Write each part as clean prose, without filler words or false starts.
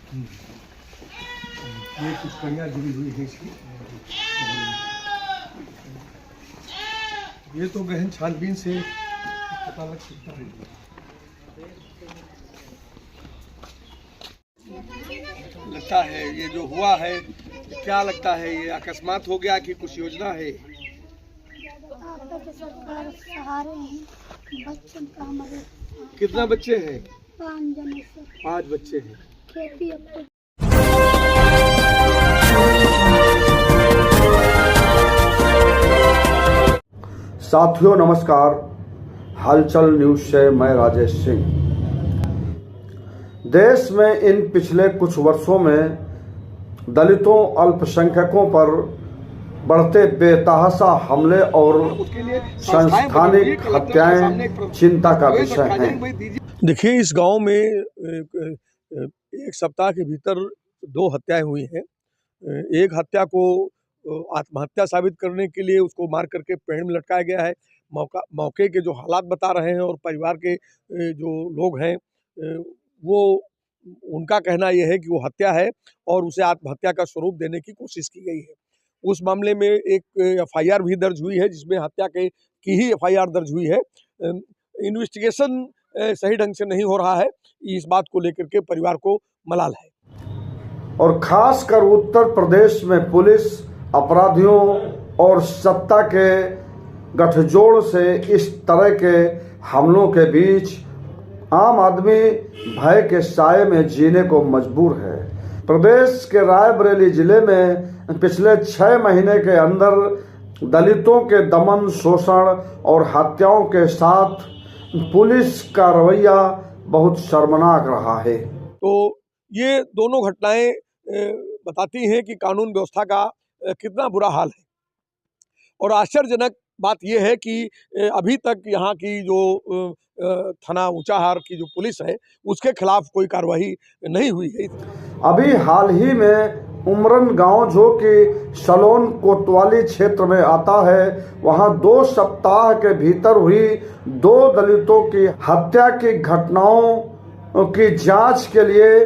ये कुछ कड़ियाँ जुड़ी हुई है इसकी। ये तो गहन छानबीन से पता लग सकता है। लगता है ये जो हुआ है, क्या लगता है, ये अकस्मात हो गया कि कुछ योजना है? आपका तो सरकार सहारे हैं, बच्चों का हमारे कितना बच्चे हैं? 5 जने से 5 बच्चे हैं। खेती अब तो साथियों नमस्कार, हलचल न्यूज से मैं राजेश सिंह। देश में इन पिछले कुछ वर्षों में दलितों अल्पसंख्यकों पर बढ़ते बेतहाशा हमले और संस्थानिक हत्याएं चिंता का विषय हैं। देखिए, इस गांव में एक सप्ताह के भीतर 2 हत्याएं हुई हैं। एक हत्या को आत्महत्या साबित करने के लिए उसको मार करके पेड़ में लटकाया गया है। मौके के जो हालात बता रहे हैं और परिवार के जो लोग हैं वो उनका कहना यह है कि वो हत्या है और उसे आत्महत्या का स्वरूप देने की कोशिश की गई है। उस मामले में एक एफआईआर भी दर्ज हुई है, जिसमें हत्या की ही एफआईआर दर्ज हुई है। इन्वेस्टिगेशन सही ढंग से नहीं हो रहा है, इस बात को लेकर के परिवार को मलाल है। और खासकर उत्तर प्रदेश में पुलिस अपराधियों और सत्ता के गठजोड़ से इस तरह के हमलों के बीच आम आदमी भय के साए में जीने को मजबूर है। प्रदेश के रायबरेली जिले में पिछले 6 महीने के अंदर दलितों के दमन, शोषण और हत्याओं के साथ पुलिस का रवैया बहुत शर्मनाक रहा है। तो ये दोनों घटनाएं बताती हैं कि कानून व्यवस्था का कितना बुरा हाल है। और आश्चर्यजनक बात यह है कि अभी तक यहाँ की जो थाना ऊंचाहार की जो पुलिस है उसके खिलाफ कोई कार्रवाई नहीं हुई है। अभी हाल ही में उमरन गांव, जो कि सलोन कोतवाली क्षेत्र में आता है, वहां 2 सप्ताह के भीतर हुई 2 दलितों की हत्या की घटनाओं की जांच के लिए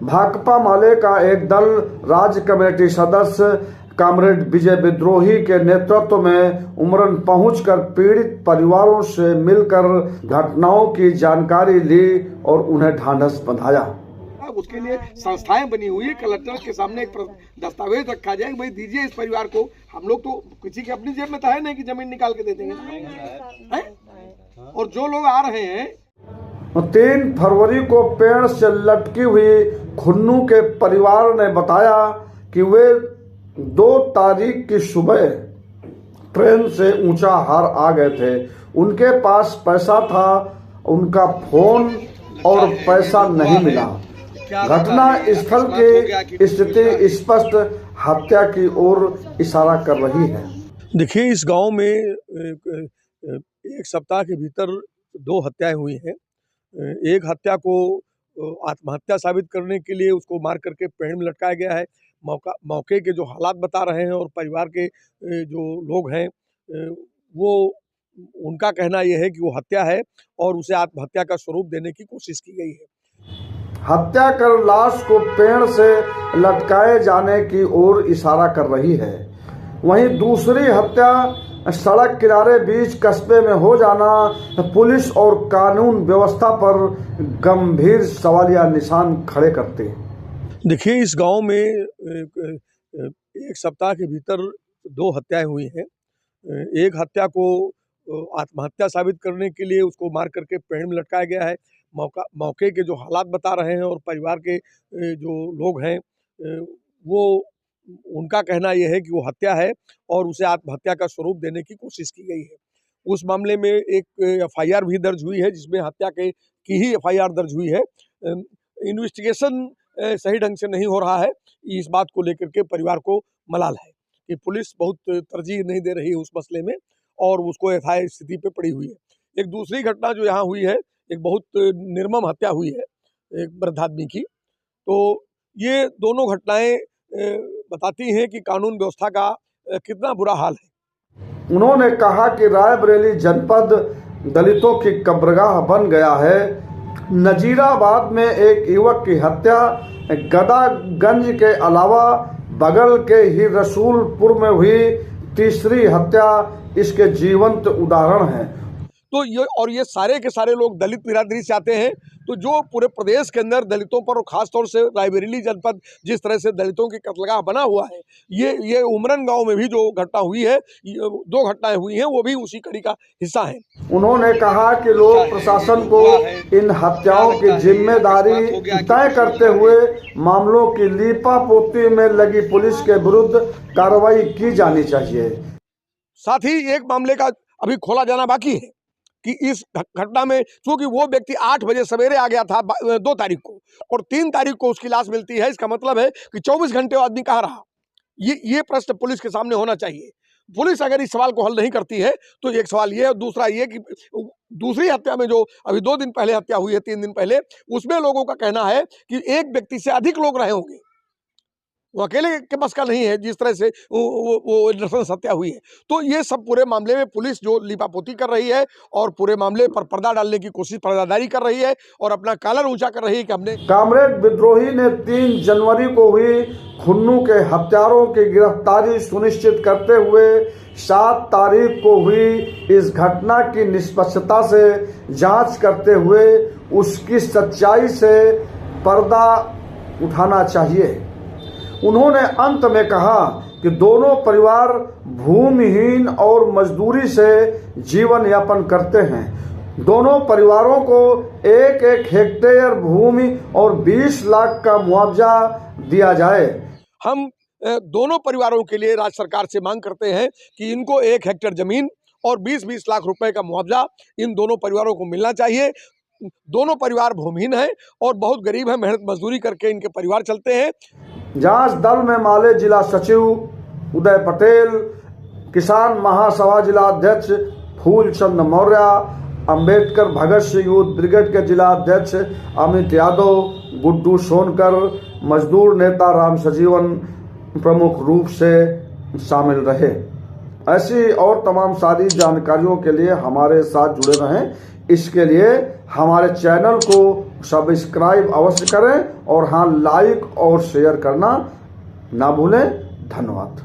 भाकपा माले का एक दल राज्य कमेटी सदस्य कॉमरेड विजय विद्रोही के नेतृत्व में उमरन पहुंचकर पीड़ित परिवारों से मिलकर घटनाओं की जानकारी ली और उन्हें ढांढस बंधाया। उसके लिए संस्थाएं बनी हुई है। कलेक्टर के सामने एक दस्तावेज रखा जाए, भाई दीजिए इस परिवार को। हम लोग तो किसी की अपनी जेब में तो है नहीं कि जमीन निकाल के दे देंगे है? और जो लोग आ रहे हैं 3 फरवरी को पेड़ से लटकी हुई खुन्नू के परिवार ने बताया कि वे 2 तारीख की सुबह ट्रेन से ऊंचाहार आ गए थे। उनके पास पैसा था, उनका फोन और पैसा नहीं मिला। घटना स्थल की स्थिति स्पष्ट हत्या की ओर इशारा कर रही है। देखिए, इस गांव में एक सप्ताह के भीतर 2 हत्याएं हुई हैं। एक हत्या को आत्महत्या साबित करने के लिए उसको मार करके पेड़ में लटकाया गया है। मौके के जो हालात बता रहे हैं और परिवार के जो लोग हैं वो उनका कहना यह है कि वो हत्या है और उसे आत्महत्या का स्वरूप देने की कोशिश की गई है। हत्या कर लाश को पेड़ से लटकाए जाने की ओर इशारा कर रही है। वहीं दूसरी हत्या सड़क किनारे बीच कस्बे में हो जाना पुलिस और कानून व्यवस्था पर गंभीर सवालिया निशान खड़े करते हैं। देखिए, इस गांव में एक सप्ताह के भीतर 2 हत्याएं हुई हैं। एक हत्या को आत्महत्या साबित करने के लिए उसको मार करके पेड़ में लटकाया गया है। मौके के जो हालात बता रहे हैं और परिवार के जो लोग हैं वो उनका कहना यह है कि वो हत्या है और उसे आत्महत्या का स्वरूप देने की कोशिश की गई है। उस मामले में एक एफआईआर भी दर्ज हुई है, जिसमें हत्या की ही एफआईआर दर्ज हुई है। इन्वेस्टिगेशन सही ढंग से नहीं हो रहा है, इस बात को लेकर के परिवार को मलाल है कि पुलिस बहुत तरजीह नहीं दे रही है उस मसले में और उसको यथायथ स्थिति पे पड़ी हुई है। एक दूसरी घटना जो यहाँ हुई है, एक बहुत निर्मम हत्या हुई है एक वृद्ध आदमी की। तो ये दोनों घटनाएं बताती हैं कि कानून व्यवस्था का कितना बुरा हाल है। उन्होंने कहा कि रायबरेली जनपद दलितों की कब्रगाह बन गया है। नजीराबाद में एक युवक की हत्या गदागंज के अलावा बगल के ही रसूलपुर में हुई तीसरी हत्या इसके जीवंत उदाहरण हैं। तो ये सारे के सारे लोग दलित बिरादरी से आते हैं। तो जो पूरे प्रदेश के अंदर दलितों पर और खासतौर से रायबरेली जनपद जिस तरह से दलितों की कत्लगाह बना हुआ है, ये उमरन गांव में भी जो घटना हुई है, 2 घटनाएं हुई हैं, वो भी उसी कड़ी का हिस्सा है। उन्होंने कहा कि लोग प्रशासन को इन हत्याओं की जिम्मेदारी तय करते हुए मामलों की लीपापोती में लगी पुलिस के विरुद्ध कार्रवाई की जानी चाहिए। साथ ही एक मामले का अभी खोला जाना बाकी है कि इस घटना में चूंकि वो व्यक्ति 8 बजे सवेरे आ गया था 2 तारीख को और 3 तारीख को उसकी लाश मिलती है, इसका मतलब है कि 24 घंटे आदमी कहाँ रहा। ये प्रश्न पुलिस के सामने होना चाहिए। पुलिस अगर इस सवाल को हल नहीं करती है तो एक सवाल ये है, और दूसरा ये कि दूसरी हत्या में जो अभी 2 दिन पहले हत्या हुई है, 3 दिन पहले, उसमें लोगों का कहना है कि एक व्यक्ति से अधिक लोग रहे होंगे, वो अकेले के बस का नहीं है जिस तरह से वो नृशंस हत्या हुई है। तो ये सब पूरे मामले में पुलिस जो लीपापोती कर रही है और पूरे मामले पर पर्दा डालने की कोशिश, पर्दादारी कर रही है और अपना कालर ऊंचा कर रही है कि हमने। कामरेड विद्रोही ने 3 जनवरी को हुई खुन्नू के हत्यारों की गिरफ्तारी सुनिश्चित करते हुए 7 तारीख को हुई इस घटना की निष्पक्षता से जांच करते हुए उसकी सच्चाई से पर्दा उठाना चाहिए। उन्होंने अंत में कहा कि दोनों परिवार भूमिहीन और मजदूरी से जीवन यापन करते हैं। दोनों परिवारों को 1-1 हेक्टेयर भूमि और 20 लाख का मुआवजा दिया जाए। हम दोनों परिवारों के लिए राज्य सरकार से मांग करते हैं कि इनको 1 हेक्टेयर जमीन और 20-20 लाख रुपए का मुआवजा इन दोनों परिवारों को मिलना चाहिए। दोनों परिवार भूमिहीन हैं और बहुत गरीब हैं, मेहनत मजदूरी करके इनके परिवार चलते हैं। जांच दल में माले जिला सचिव उदय पटेल, किसान महासभा जिला अध्यक्ष फूलचंद मौर्य, अंबेडकर भगत सिंह यूथ ब्रिगेड के जिला अध्यक्ष अमित यादव, गुड्डू सोनकर, मजदूर नेता राम सजीवन प्रमुख रूप से शामिल रहे। ऐसी और तमाम सारी जानकारियों के लिए हमारे साथ जुड़े रहें। इसके लिए हमारे चैनल को सब्सक्राइब अवश्य करें और हाँ, लाइक और शेयर करना ना भूलें। धन्यवाद।